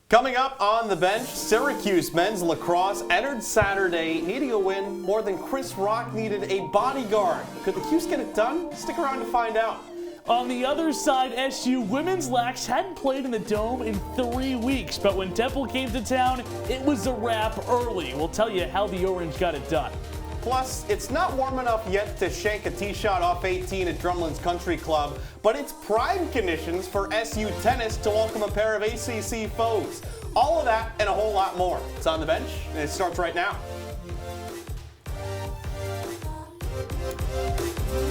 Coming up on the bench, Syracuse men's lacrosse entered Saturday needing a win more than Chris Rock needed a bodyguard. Could the Cuse get it done? Stick around to find out. On the other side, SU women's Lax hadn't played in the Dome in 3 weeks, but when Temple came to town, it was a wrap early. We'll tell you how the Orange got it done. Plus, it's not warm enough yet to shank a tee shot off 18 at Drumlin's Country Club, but it's prime conditions for SU tennis to welcome a pair of ACC foes. All of that and a whole lot more. It's on the bench, and it starts right now.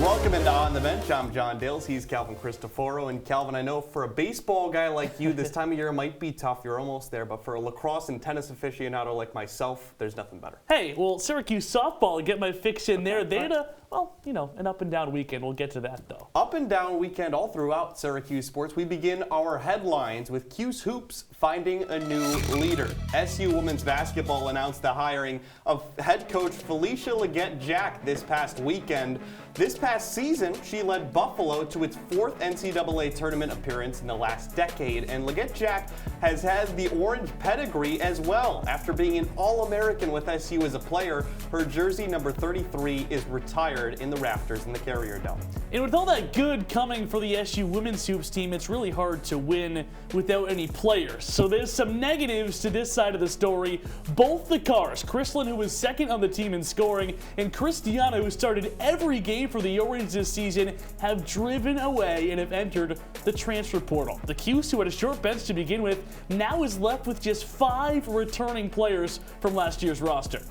Welcome into On the Bench. I'm John Dales. He's Calvin Christoforo. And Calvin, I know for a baseball guy like you, this time of year might be tough. You're almost there. But for a lacrosse and tennis aficionado like myself, there's nothing better. Hey, well, Syracuse softball, get my fix in there. They had an up and down weekend. We'll get to that, though. Up and down weekend all throughout Syracuse sports. We begin our headlines with Cuse Hoops finding a new leader. SU women's basketball announced the hiring of head coach Felicia Leggett-Jack this past weekend. This past season, she led Buffalo to its 4th NCAA tournament appearance in the last decade, and Leggett-Jack has had the Orange pedigree as well. After being an All-American with SU as a player, her jersey number 33 is retired in the rafters in the Carrier Dome. And with all that good coming for the SU women's hoops team, it's really hard to win without any players. So there's some negatives to this side of the story. Both the Cars, Chrislyn, who was second on the team in scoring, and Christiana, who started every game for the Orange this season, have driven away and have entered the transfer portal. The Cuse, who had a short bench to begin with, now is left with just 5 returning players from last year's roster.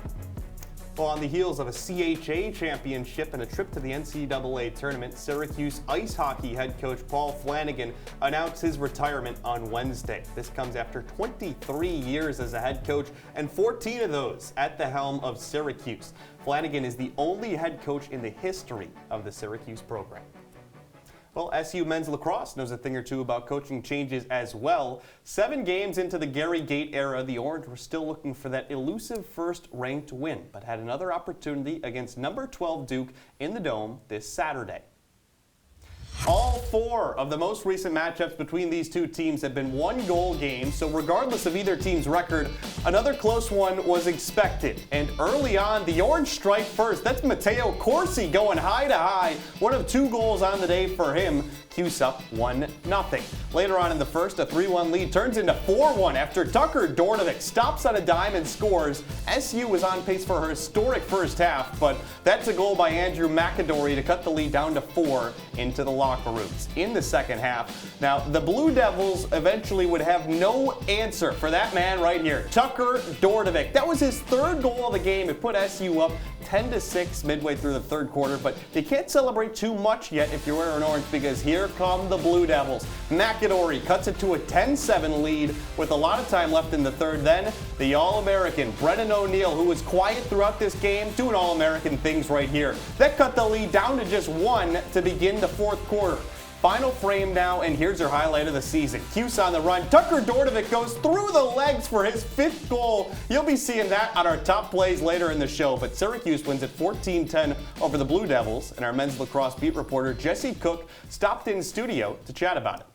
Well, on the heels of a CHA championship and a trip to the NCAA tournament, Syracuse ice hockey head coach Paul Flanagan announced his retirement on Wednesday. This comes after 23 years as a head coach and 14 of those at the helm of Syracuse. Flanagan is the only head coach in the history of the Syracuse program. Well, SU men's lacrosse knows a thing or two about coaching changes as well. 7 games into the Gary Gait era, the Orange were still looking for that elusive first-ranked win, but had another opportunity against number 12 Duke in the Dome this Saturday. All 4 of the most recent matchups between these two teams have been 1-goal games, so regardless of either team's record, another close one was expected. And early on, the Orange strike first. That's Matteo Corsi going high to high. One of 2 goals on the day for him. Cuse up 1-0. Later on in the first, a 3-1 lead turns into 4-1 after Tucker Dordovic stops on a dime and scores. SU was on pace for her historic first half, but that's a goal by Andrew McAdory to cut the lead down to 4 into the locker rooms. In the second half, now the Blue Devils eventually would have no answer for that man right here, Tucker Dordovic. That was his 3rd goal of the game. It put SU up 10-6 midway through the 3rd quarter, but you can't celebrate too much yet if you're wearing orange, because here come the Blue Devils. McAdory cuts it to a 10-7 lead with a lot of time left in the 3rd. Then the All-American Brennan O'Neill, who was quiet throughout this game, doing All-American things right here. That cut the lead down to just 1 to begin the 4th quarter. Final frame now, and here's your highlight of the season. Cuse on the run. Tucker Dordovic goes through the legs for his 5th goal. You'll be seeing that on our top plays later in the show. But Syracuse wins at 14-10 over the Blue Devils, and our men's lacrosse beat reporter Jesse Cook stopped in studio to chat about it.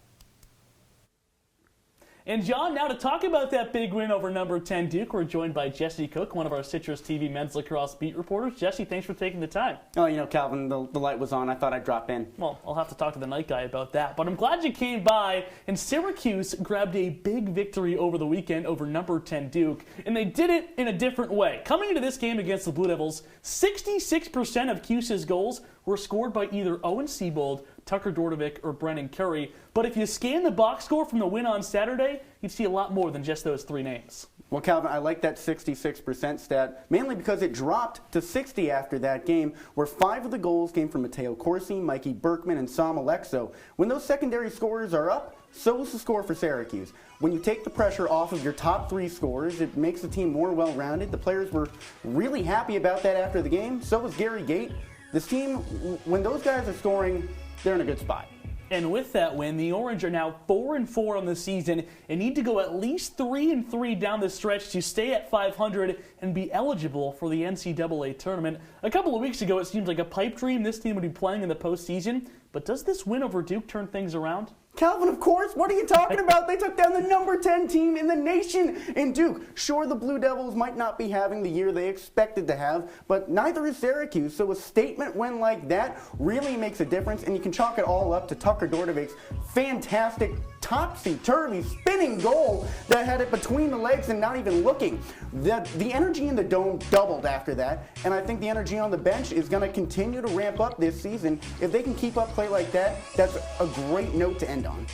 And John, now to talk about that big win over number 10 Duke, we're joined by Jesse Cook, one of our CitrusTV men's lacrosse beat reporters. Jesse, thanks for taking the time. Oh, Calvin, the light was on. I thought I'd drop in. Well, I'll have to talk to the night guy about that. But I'm glad you came by, and Syracuse grabbed a big victory over the weekend over number 10 Duke, and they did it in a different way. Coming into this game against the Blue Devils, 66% of Cuse's goals were scored by either Owen Seabold, Tucker Dordovic, or Brennan Curry. But if you scan the box score from the win on Saturday, you'd see a lot more than just those 3 names. Well, Calvin, I like that 66% stat, mainly because it dropped to 60 after that game, where 5 of the goals came from Matteo Corsi, Mikey Berkman, and Sam Alexo. When those secondary scorers are up, so is the score for Syracuse. When you take the pressure off of your top 3 scorers, it makes the team more well-rounded. The players were really happy about that after the game. So was Gary Gait. This team, when those guys are scoring, they're in a good spot. And with that win, the Orange are now 4-4 on the season and need to go at least 3-3 down the stretch to stay at 500 and be eligible for the NCAA tournament. A couple of weeks ago, it seemed like a pipe dream this team would be playing in the postseason. But does this win over Duke turn things around? Calvin, of course. What are you talking about? They took down the number 10 team in the nation in Duke. Sure, the Blue Devils might not be having the year they expected to have, but neither is Syracuse. So a statement win like that really makes a difference, and you can chalk it all up to Tucker Dordevik's fantastic topsy-turvy spinning goal that had it between the legs and not even looking. The energy in the dome doubled after that, and I think the energy on the bench is going to continue to ramp up this season. If they can keep up play like that, that's a great note to end on.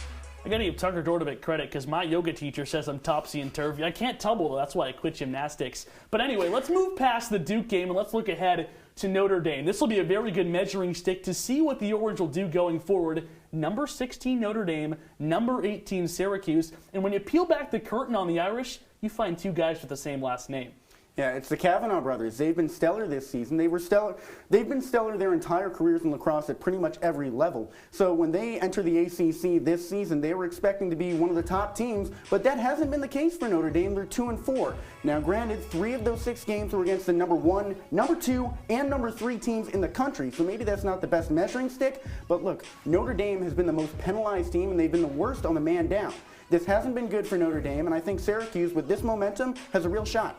I gotta give Tucker Dordevic credit because my yoga teacher says I'm topsy and turvy. I can't tumble, though. That's why I quit gymnastics. But anyway, let's move past the Duke game and let's look ahead to Notre Dame. This will be a very good measuring stick to see what the Orange will do going forward. Number 16 Notre Dame, number 18 Syracuse. And when you peel back the curtain on the Irish, you find two guys with the same last name. Yeah, it's the Kavanaugh brothers. They've been stellar this season. They've been stellar their entire careers in lacrosse at pretty much every level. So when they enter the ACC this season, they were expecting to be one of the top teams, but that hasn't been the case for Notre Dame. They're 2-4. Now, granted, 3 of those 6 games were against the number 1, number 2, and number 3 teams in the country. So maybe that's not the best measuring stick, but look, Notre Dame has been the most penalized team, and they've been the worst on the man down. This hasn't been good for Notre Dame, and I think Syracuse, with this momentum, has a real shot.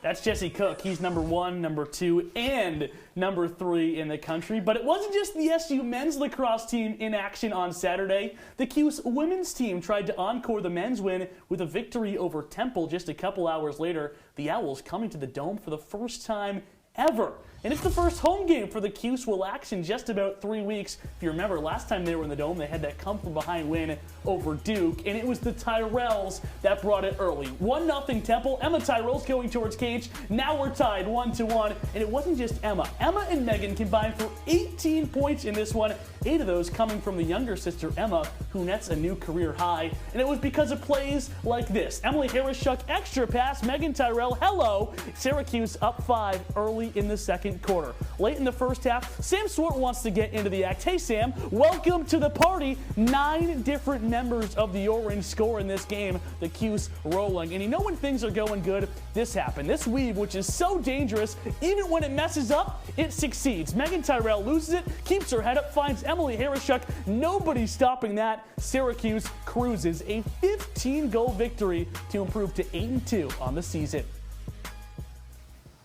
That's Jesse Cook. He's number 1, number 2, and number 3 in the country. But it wasn't just the SU men's lacrosse team in action on Saturday. The Cuse women's team tried to encore the men's win with a victory over Temple just a couple hours later. The Owls coming to the Dome for the first time ever. And it's the first home game for the Cuse will axe in just about 3 weeks. If you remember, last time they were in the Dome, they had that come-from-behind win over Duke, and it was the Tyrells that brought it early. 1-0 Temple. Emma Tyrell's going towards cage. Now we're tied 1-1, and it wasn't just Emma. Emma and Megan combined for 18 points in this one, 8 of those coming from the younger sister Emma, who nets a new career high. And it was because of plays like this. Emily Harris-Shuck extra pass. Megan Tyrell, hello. Syracuse up 5 early in the second quarter. Late in the first half, Sam Swart wants to get into the act. Hey Sam, welcome to the party. 9 different members of the Orange score in this game. The Cuse rolling. And you know when things are going good, this happened. This weave, which is so dangerous, even when it messes up, it succeeds. Megan Tyrell loses it, keeps her head up, finds Emily Harris-Shuck. Nobody's stopping that. Syracuse cruises a 15-goal victory to improve to 8-2 on the season.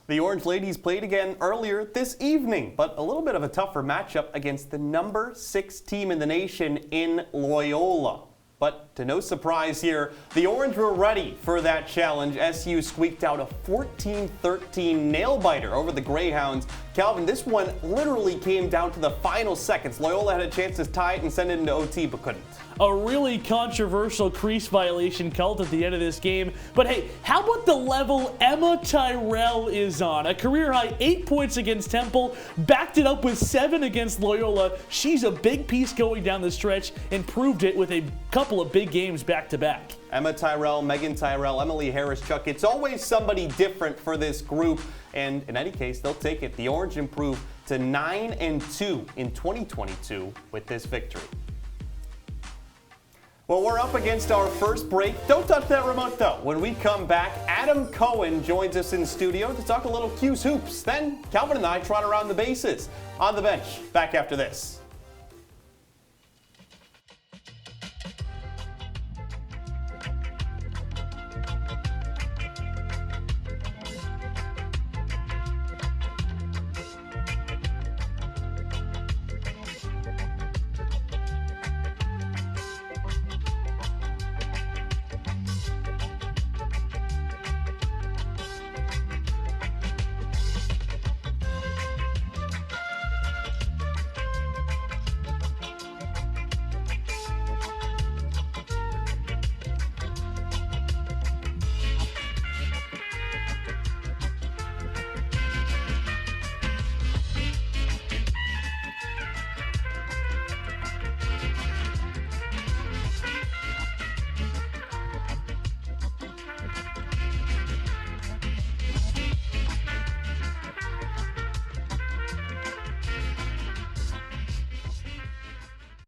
The Orange Ladies played again earlier this evening, but a little bit of a tougher matchup against the number 6 team in the nation in Loyola. But to no surprise here, the Orange were ready for that challenge. SU squeaked out a 14-13 nail-biter over the Greyhounds. Calvin, this one literally came down to the final seconds. Loyola had a chance to tie it and send it into OT, but couldn't. A really controversial crease violation called at the end of this game. But hey, how about the level Emma Tyrell is on? A career-high 8 points against Temple, backed it up with 7 against Loyola. She's a big piece going down the stretch and proved it with a couple of big games back-to-back. Emma Tyrell, Megan Tyrell, Emily Harris-Shuck. It's always somebody different for this group, and in any case, they'll take it. The Orange improved to 9-2 in 2022 with this victory. Well, we're up against our first break. Don't touch that remote, though. When we come back, Adam Cohen joins us in studio to talk a little Cuse hoops. Then Calvin and I trot around the bases. On the bench, back after this.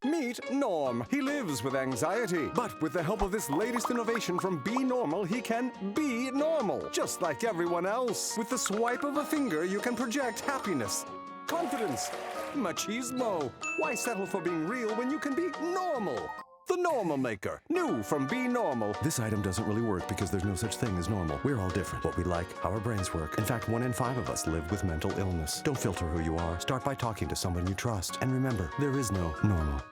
Meet Norm. He lives with anxiety, but with the help of this latest innovation from Be Normal, he can be normal, just like everyone else. With the swipe of a finger, you can project happiness, confidence, machismo. Why settle for being real when you can be normal? The Normal Maker, new from Be Normal. This item doesn't really work because there's no such thing as normal. We're all different. What we like, how our brains work. In fact, 1 in 5 of us live with mental illness. Don't filter who you are. Start by talking to someone you trust. And remember, there is no normal.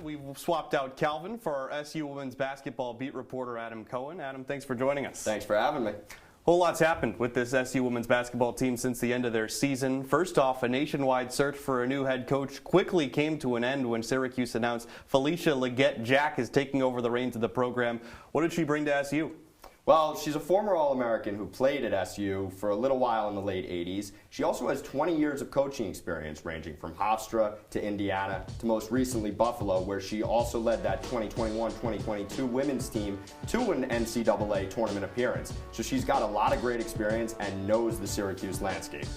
We've swapped out Calvin for our SU women's basketball beat reporter Adam Cohen. Adam, thanks for joining us. Thanks for having me. Whole lot's happened with this SU women's basketball team since the end of their season. First off, a nationwide search for a new head coach quickly came to an end when Syracuse announced Felicia Leggett-Jack is taking over the reins of the program. What did she bring to SU? Well, she's a former All-American who played at SU for a little while in the late 80s. She also has 20 years of coaching experience ranging from Hofstra to Indiana to most recently Buffalo, where she also led that 2021-2022 women's team to an NCAA tournament appearance. So she's got a lot of great experience and knows the Syracuse landscape.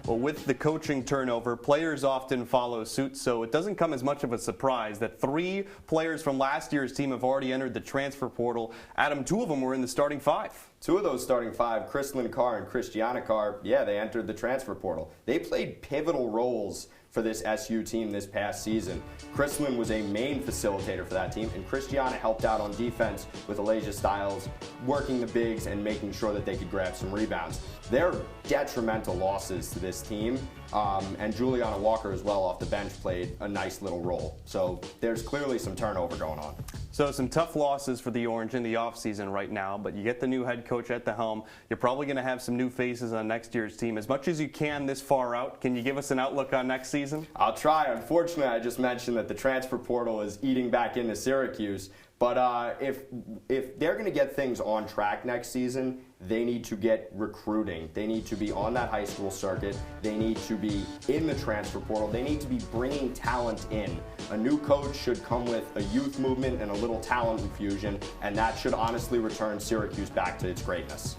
Well, with the coaching turnover, players often follow suit, so it doesn't come as much of a surprise that 3 players from last year's team have already entered the transfer portal. Adam, 2 of them were in the starting 5. 2 of those starting 5, Chrislyn Carr and Christiana Carr, yeah, they entered the transfer portal. They played pivotal roles for this SU team this past season. Chrislyn was a main facilitator for that team, and Christiana helped out on defense with Alasia Stiles, working the bigs and making sure that they could grab some rebounds. They're detrimental losses to this team, and Juliana Walker as well off the bench played a nice little role. So there's clearly some turnover going on. So some tough losses for the Orange in the offseason right now, but you get the new head coach at the helm. You're probably going to have some new faces on next year's team. As much as you can this far out, can you give us an outlook on next season? I'll try. Unfortunately, I just mentioned that the transfer portal is eating back into Syracuse. But if they're going to get things on track next season, they need to get recruiting. They need to be on that high school circuit. They need to be in the transfer portal. They need to be bringing talent in. A new coach should come with a youth movement and a little talent infusion, and that should honestly return Syracuse back to its greatness.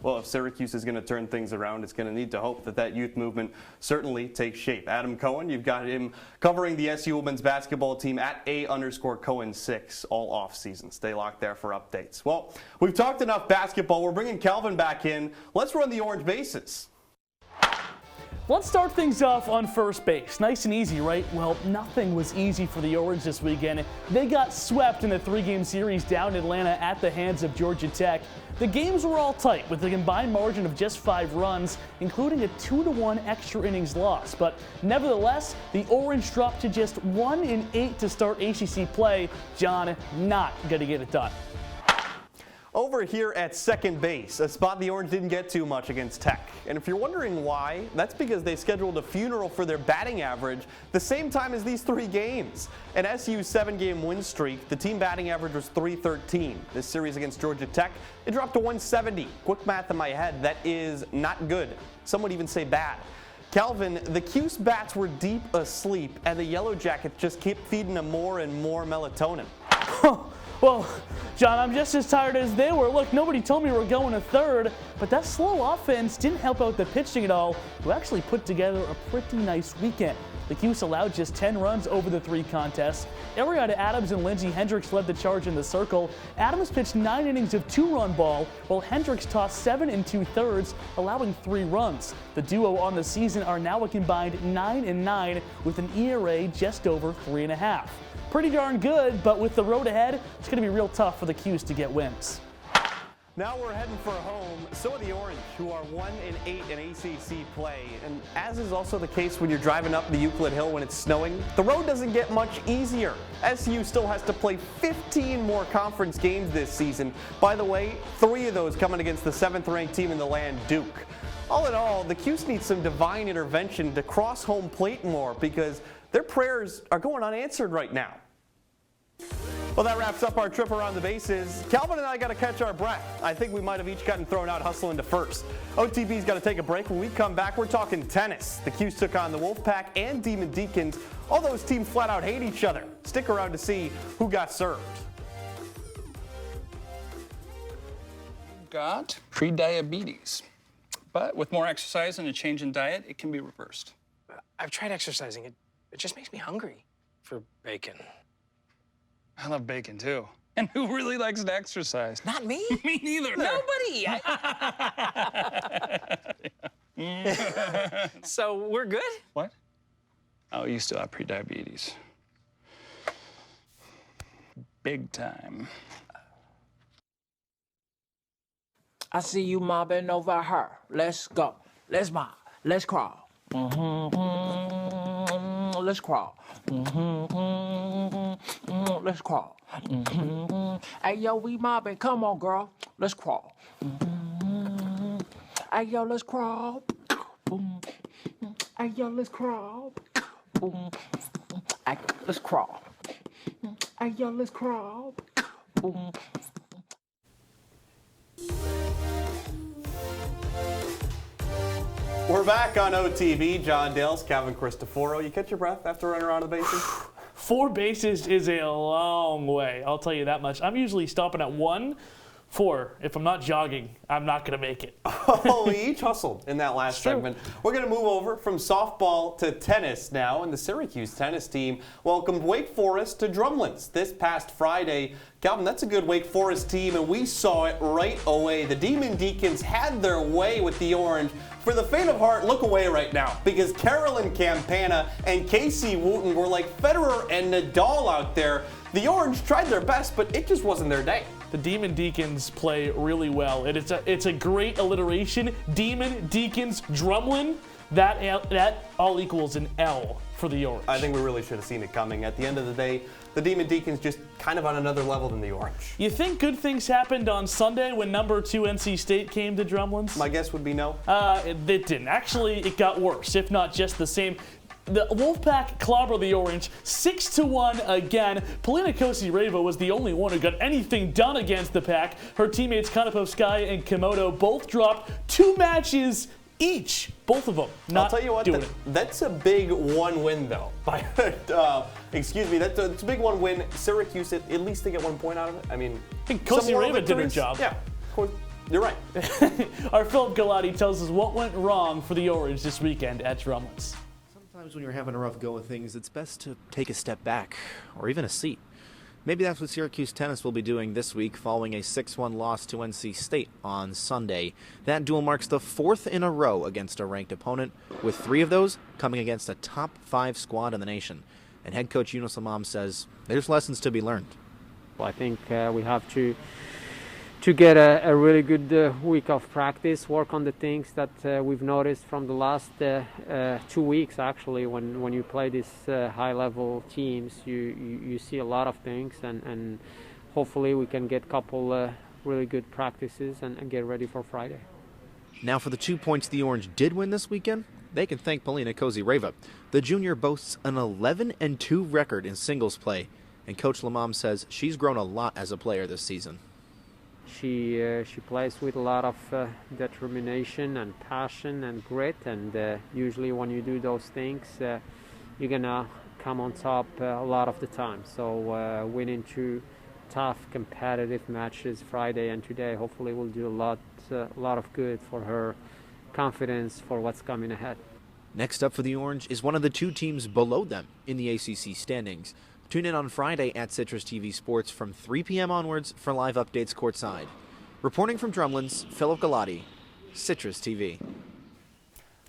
Well, if Syracuse is going to turn things around, it's going to need to hope that that youth movement certainly takes shape. Adam Cohen, you've got him covering the SU women's basketball team at @A_Cohen6 all off season. Stay locked there for updates. Well, we've talked enough basketball. We're bringing Calvin back in. Let's run the Orange bases. Let's start things off on first base. Nice and easy, right? Well, nothing was easy for the Orange this weekend. They got swept in the 3-game series down in Atlanta at the hands of Georgia Tech. The games were all tight with a combined margin of just 5 runs, including a 2-1 extra innings loss. But nevertheless, the Orange dropped to just 1 in 8 to start ACC play. John, not going to get it done. Over here at second base, a spot the Orange didn't get too much against Tech. And if you're wondering why, that's because they scheduled a funeral for their batting average the same time as these 3 games. An SU 7-game win streak, the team batting average was .313. This series against Georgia Tech, it dropped to .170. Quick math in my head, that is not good. Some would even say bad. Calvin, the Cuse bats were deep asleep, and the Yellow Jackets just kept feeding them more and more melatonin. Well, John, I'm just as tired as they were. Look, nobody told me we were going to third, but that slow offense didn't help out the pitching at all, who actually put together a pretty nice weekend. The Cuse allowed just 10 runs over the 3 contests. Ariana Adams and Lindsey Hendricks led the charge in the circle. Adams pitched 9 innings of 2-run ball, while Hendricks tossed 7 2/3, allowing 3 runs. The duo on the season are now a combined 9-9 with an ERA just over 3.5. Pretty darn good, but with the road ahead, it's going to be real tough for the Cuse to get wins. Now we're heading for home. So are the Orange, who are 1 in 8 in ACC play. And as is also the case when you're driving up the Euclid Hill when it's snowing, the road doesn't get much easier. SU still has to play 15 more conference games this season. By the way, 3 of those coming against the 7th-ranked team in the land, Duke. All in all, the Cuse need some divine intervention to cross home plate more because their prayers are going unanswered right now. Well, that wraps up our trip around the bases. Calvin and I got to catch our breath. I think we might have each gotten thrown out hustling to first. OTB's got to take a break. When we come back, we're talking tennis. The Cuse took on the Wolfpack and Demon Deacons. All those teams flat out hate each other. Stick around to see who got served. Got pre-diabetes, but with more exercise and a change in diet, it can be reversed. I've tried exercising. It just makes me hungry for bacon. I love bacon too. And who really likes to exercise? Not me. Me neither. Nobody. So we're good? What? Oh, you still have prediabetes. Big time. I see you mobbing over her. Let's go. Let's mob. Let's crawl. Let's crawl. Let's crawl. Hey, yo, we mobbing. Come on, girl. Let's crawl. Hey, yo, let's crawl. Hey, yo, let's crawl. Hey, let's crawl. Hey, yo, let's crawl. We're back on OTV. John Dales, Calvin Christoforo. You catch your breath after running around the bases? 4 bases is a long way, I'll tell you that much. I'm usually stopping at 1. 4. If I'm not jogging, I'm not going to make it. Oh, we each hustled in that last segment. We're going to move over from softball to tennis now, and the Syracuse tennis team welcomed Wake Forest to Drumlins this past Friday. Calvin, that's a good Wake Forest team, and we saw it right away. The Demon Deacons had their way with the Orange. For the faint of heart, look away right now, because Carolyn Campana and Casey Wooten were like Federer and Nadal out there. The Orange tried their best, but it just wasn't their day. The Demon Deacons play really well. It's a great alliteration. Demon, Deacons, Drumlin. That all equals an L for the Orange. I think we really should have seen it coming. At the end of the day, the Demon Deacons just kind of on another level than the Orange. You think good things happened on Sunday when number 2 NC State came to Drumlins? My guess would be no. It didn't. Actually, it got worse, if not just the same. The Wolfpack clobbered the Orange 6-1 again. Polina Kosireva was the only one who got anything done against the Pack. Her teammates Kanapovskaya and Komodo both dropped 2 matches each. Both of them not I'll tell you what, doing it. That's a big one win, though. Excuse me, that's a big one win. Syracuse, at least they get 1 point out of it. I mean, I think Kosireva did her job. Yeah, of course. You're right. Our Philip Galati tells us what went wrong for the Orange this weekend at Drumlins. Sometimes when you're having a rough go of things, it's best to take a step back, or even a seat. Maybe that's what Syracuse tennis will be doing this week following a 6-1 loss to NC State on Sunday. That duel marks the 4th in a row against a ranked opponent, with 3 of those coming against a top 5 squad in the nation. And head coach Yunus Lamam says there's lessons to be learned. Well, I think we have to get a really good week of practice, work on the things that we've noticed from the last 2 weeks. Actually, when you play these high-level teams, you see a lot of things, and hopefully we can get a couple really good practices and get ready for Friday. Now for the 2 points the Orange did win this weekend, they can thank Polina Kosireva. The junior boasts an 11-2 record in singles play, and Coach Lamam says she's grown a lot as a player this season. She plays with a lot of determination and passion and grit, and usually when you do those things, you're gonna come on top a lot of the time. So winning 2 tough competitive matches Friday and today hopefully will do a lot of good for her confidence for what's coming ahead. Next up for the Orange is one of the 2 teams below them in the ACC standings. Tune in on Friday at CitrusTV Sports from 3 p.m. onwards for live updates courtside. Reporting from Drumlins, Philip Galati, CitrusTV.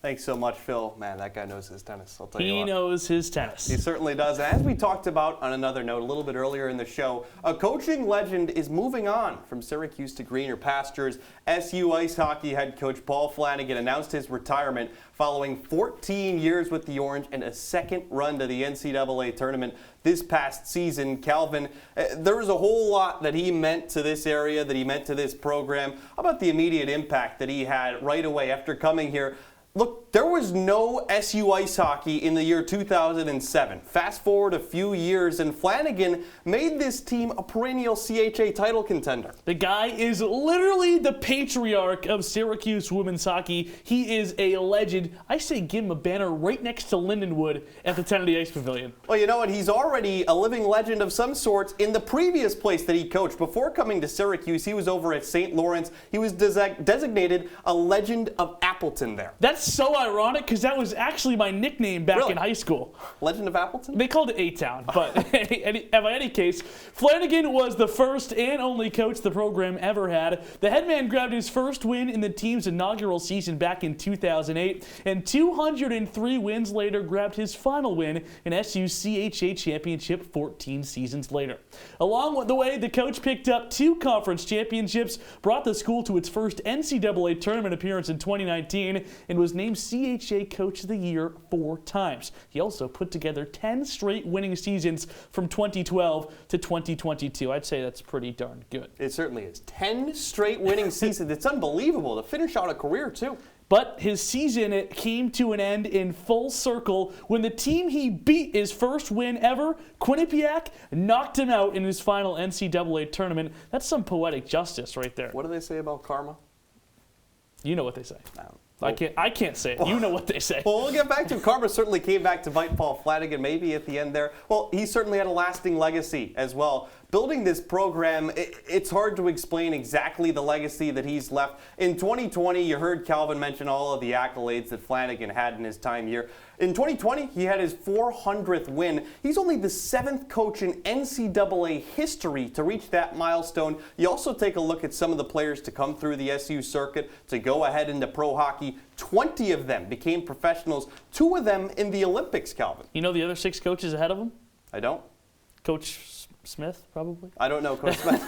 Thanks so much, Phil. Man, that guy knows his tennis. I'll tell you what. He knows his tennis. He certainly does. And as we talked about on another note a little bit earlier in the show, a coaching legend is moving on from Syracuse to greener pastures. SU ice hockey head coach Paul Flanagan announced his retirement following 14 years with the Orange and a second run to the NCAA tournament this past season. Calvin, there was a whole lot that he meant to this area, that he meant to this program. How about the immediate impact that he had right away after coming here? Look, there was no SU ice hockey in the year 2007. Fast forward a few years, and Flanagan made this team a perennial CHA title contender. The guy is literally the patriarch of Syracuse women's hockey. He is a legend. I say give him a banner right next to Lindenwood at the Kennedy Ice Pavilion. Well, you know what? He's already a living legend of some sorts in the previous place that he coached. Before coming to Syracuse, he was over at St. Lawrence. He was designated a legend of Appleton there. That's That's so ironic because that was actually my nickname back in high school. Legend of Appleton? They called it A-Town, but by any case, Flanagan was the first and only coach the program ever had. The head man grabbed his first win in the team's inaugural season back in 2008, and 203 wins later grabbed his final win in SU's CHA championship 14 seasons later. Along the way, the coach picked up 2 conference championships, brought the school to its first NCAA tournament appearance in 2019, and was named CHA Coach of the Year 4 times. He also put together 10 straight winning seasons from 2012 to 2022. I'd say that's pretty darn good. It certainly is. 10 straight winning seasons. It's unbelievable to finish out a career, too. But his season came to an end in full circle when the team he beat his first win ever, Quinnipiac, knocked him out in his final NCAA tournament. That's some poetic justice right there. What do they say about karma? You know what they say. I can't say it. You know what they say. Well, we'll get back to it. Karma certainly came back to bite Paul Flanagan maybe at the end there. Well, he certainly had a lasting legacy as well. Building this program, it's hard to explain exactly the legacy that he's left. In 2020, you heard Calvin mention all of the accolades that Flanagan had in his time here. In 2020, he had his 400th win. He's only the 7th coach in NCAA history to reach that milestone. You also take a look at some of the players to come through the SU circuit to go ahead into pro hockey. 20 of them became professionals, 2 of them in the Olympics, Calvin. You know the other 6 coaches ahead of him? I don't. Coach Smith, probably? I don't know, Coach Smith.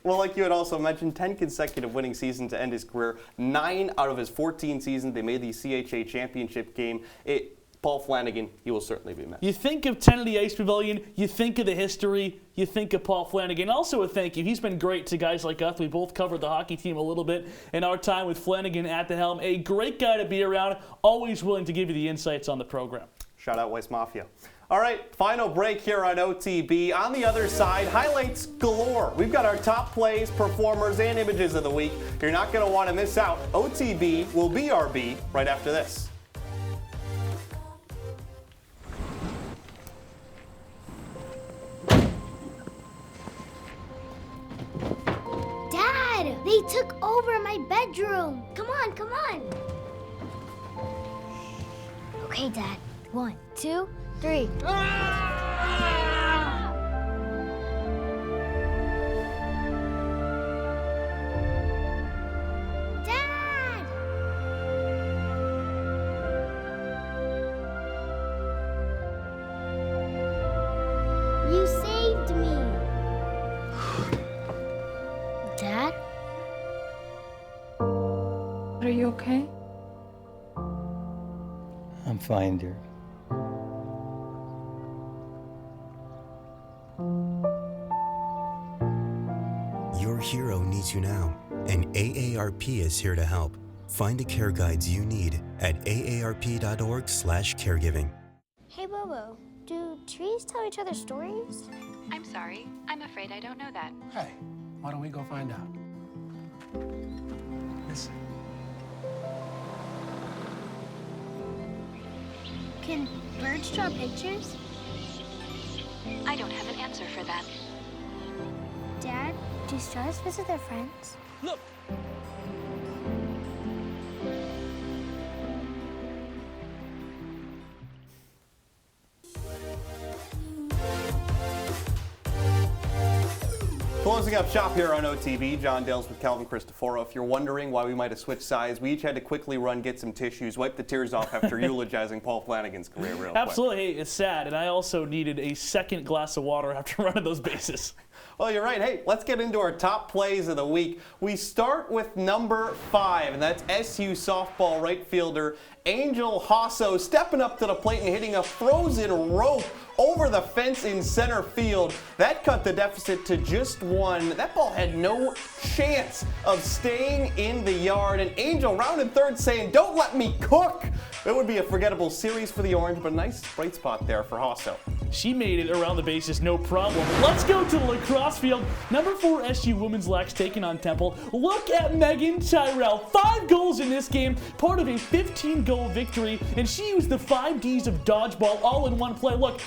Well, like you had also mentioned, 10 consecutive winning seasons to end his career. 9 out of his 14 seasons, they made the CHA championship game. Paul Flanagan, he will certainly be missed. You think of 10 of the Ice Pavilion, you think of the history, you think of Paul Flanagan. Also a thank you. He's been great to guys like us. We both covered the hockey team a little bit in our time with Flanagan at the helm. A great guy to be around, always willing to give you the insights on the program. Shout out Weiss Mafia. All right, final break here on OTB. On the other side, highlights galore. We've got our top plays, performers, and images of the week. You're not going to want to miss out. OTB will be RB right after this. Dad, they took over my bedroom. Come on, come on. Okay, Dad. 1, 2, 3. Dad! You saved me. Dad? Are you okay? I'm fine, dear. Your hero needs you now, and AARP is here to help. Find the care guides you need at aarp.org/caregiving. Hey, Bobo, do trees tell each other stories? I'm sorry. I'm afraid I don't know that. Hey, why don't we go find out? Listen. Can birds draw pictures? I don't have an answer for that. Dad, do stars visit their friends? Look! Closing up shop here on OTB, John Dales with Calvin Christoforo. If you're wondering why we might have switched sides, we each had to quickly run, get some tissues, wipe the tears off after eulogizing Paul Flanagan's career real quick. Absolutely. Hey, it's sad, and I also needed a second glass of water after running those bases. Well, you're right. Hey, let's get into our top plays of the week. We start with number 5, and that's SU softball right fielder Angel Hasso stepping up to the plate and hitting a frozen rope over the fence in center field. That cut the deficit to just 1. That ball had no chance of staying in the yard. And Angel rounded third saying, "Don't let me cook." It would be a forgettable series for the Orange, but a nice bright spot there for Hasso. She made it around the bases, no problem. Let's go to the lacrosse field. Number 4 SU women's Lax taking on Temple. Look at Megan Tyrell. 5 goals in this game, part of a 15-goal victory, and she used the 5 Ds of dodgeball all in one play. Look,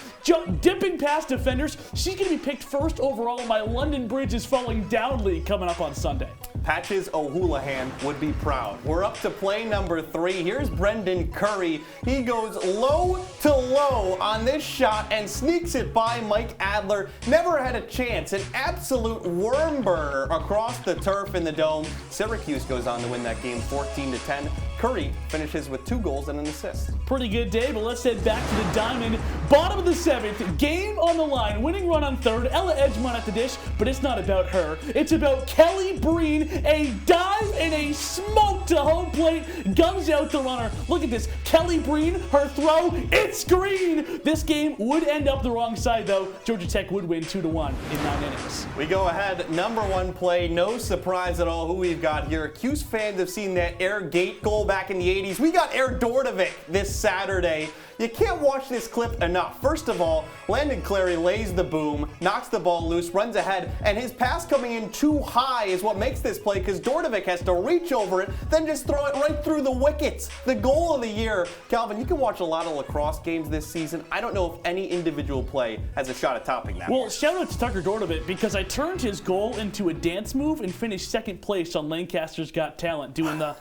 dipping past defenders. She's going to be picked first overall in my London Bridge is Falling Down League coming up on Sunday. Patches O'Houlihan would be proud. We're up to play number 3. Here's Brendan Curry. He goes low to low on this shot and sneaks it by Mike Adler. Never had a chance. An absolute worm burner across the turf in the Dome. Syracuse goes on to win that game 14-10. Curry finishes with 2 goals and an assist. Pretty good day, but let's head back to the Diamond. Bottom of the 7th, game on the line. Winning run on 3rd. Ella Edgemont at the dish, but it's not about her. It's about Kelly Breen. A dive and a smoke to home plate. Guns out the runner. Look at this. Kelly Breen, her throw. It's green. This game would end up the wrong side, though. Georgia Tech would win 2-1 in 9 innings. We go ahead. Number 1 play. No surprise at all who we've got here. Cuse fans have seen that Air Gate goal back in the 80s. We got Air Dordovic this Saturday. You can't watch this clip enough. First of all, Landon Clary lays the boom, knocks the ball loose, runs ahead, and his pass coming in too high is what makes this play because Dordovic has to reach over it, then just throw it right through the wickets. The goal of the year. Calvin, you can watch a lot of lacrosse games this season. I don't know if any individual play has a shot at topping that. Well, shout out to Tucker Dordovic because I turned his goal into a dance move and finished 2nd place on Lancaster's Got Talent doing the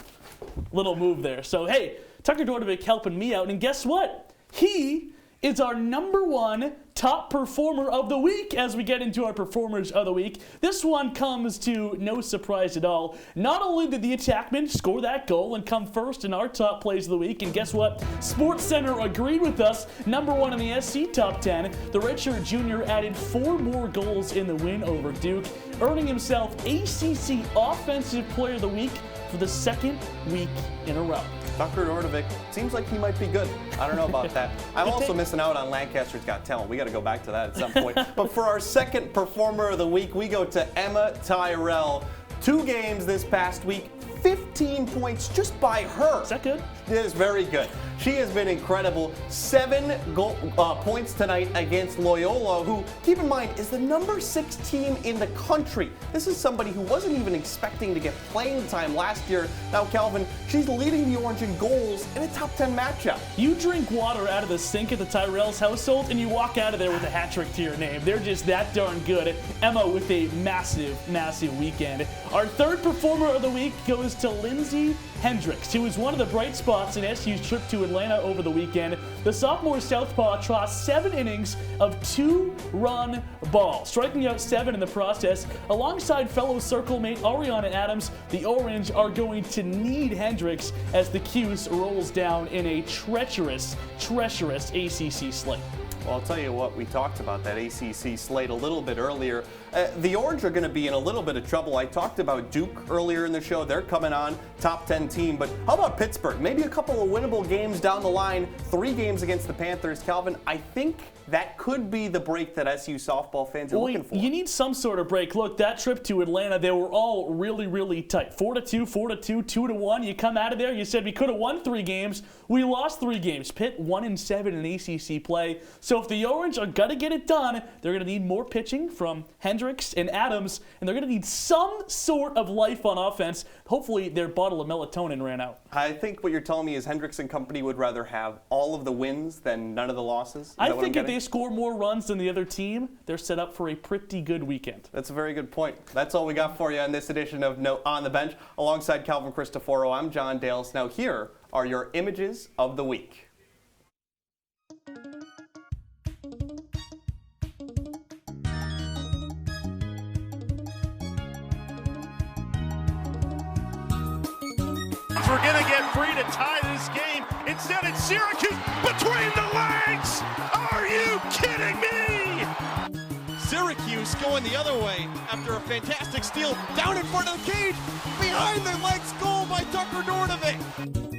little move there. So, hey, Tucker Dordovic helping me out, and guess what? He is our number 1 top performer of the week as we get into our performers of the week. This one comes to no surprise at all. Not only did the attackman score that goal and come first in our top plays of the week, and guess what? SportsCenter agreed with us. Number 1 in the SC top 10. The redshirt junior added 4 more goals in the win over Duke, earning himself ACC Offensive Player of the Week for the 2nd week in a row. Tucker Dordovic seems like he might be good. I don't know about that. I'm also missing out on Lancaster's Got Talent. We got to go back to that at some point. But for our 2nd performer of the week, we go to Emma Tyrell. 2 games this past week, 15 points just by her. Is that good? It is very good. She has been incredible. 7 points tonight against Loyola, who, keep in mind, is the number 6 team in the country. This is somebody who wasn't even expecting to get playing time last year. Now, Calvin, she's leading the Orange in goals in a top 10 matchup. You drink water out of the sink at the Tyrell's household, and you walk out of there with a hat trick to your name. They're just that darn good. Emma with a massive, massive weekend. Our 3rd performer of the week goes to Lindsay Hendricks, who was one of the bright spots in SU's trip to Atlanta over the weekend. The sophomore southpaw tossed 7 innings of 2-run ball, striking out 7 in the process. Alongside fellow circle mate Ariana Adams, the Orange are going to need Hendricks as the Cuse rolls down in a treacherous ACC slate. Well, I'll tell you what, we talked about that ACC slate a little bit earlier. The Orange are going to be in a little bit of trouble. I talked about Duke earlier in the show. They're coming on, top 10 team. But how about Pittsburgh? Maybe a couple of winnable games down the line. 3 games against the Panthers. Calvin, I think that could be the break that SU softball fans are looking for. You need some sort of break. Look, that trip to Atlanta, they were all really, really tight. 4-2, 4-2, 2-1. You come out of there, you said we could have won 3 games. We lost 3 games. Pitt 1-7 in ACC play. So if the Orange are going to get it done, they're going to need more pitching from Hendricks and Adams, and they're going to need some sort of life on offense. Hopefully their bottle of melatonin ran out. I think what you're telling me is Hendricks and company would rather have all of the wins than none of the losses. I think if they score more runs than the other team, they're set up for a pretty good weekend. That's a very good point. That's all we got for you on this edition of No On the Bench. Alongside Calvin Christoforo, I'm John Dales. Now here are your images of the week. We're going to get free to tie this game. Instead, it's Syracuse between the legs. Are you kidding me? Syracuse going the other way after a fantastic steal down in front of the cage. Behind their legs goal by Tucker Dordovic.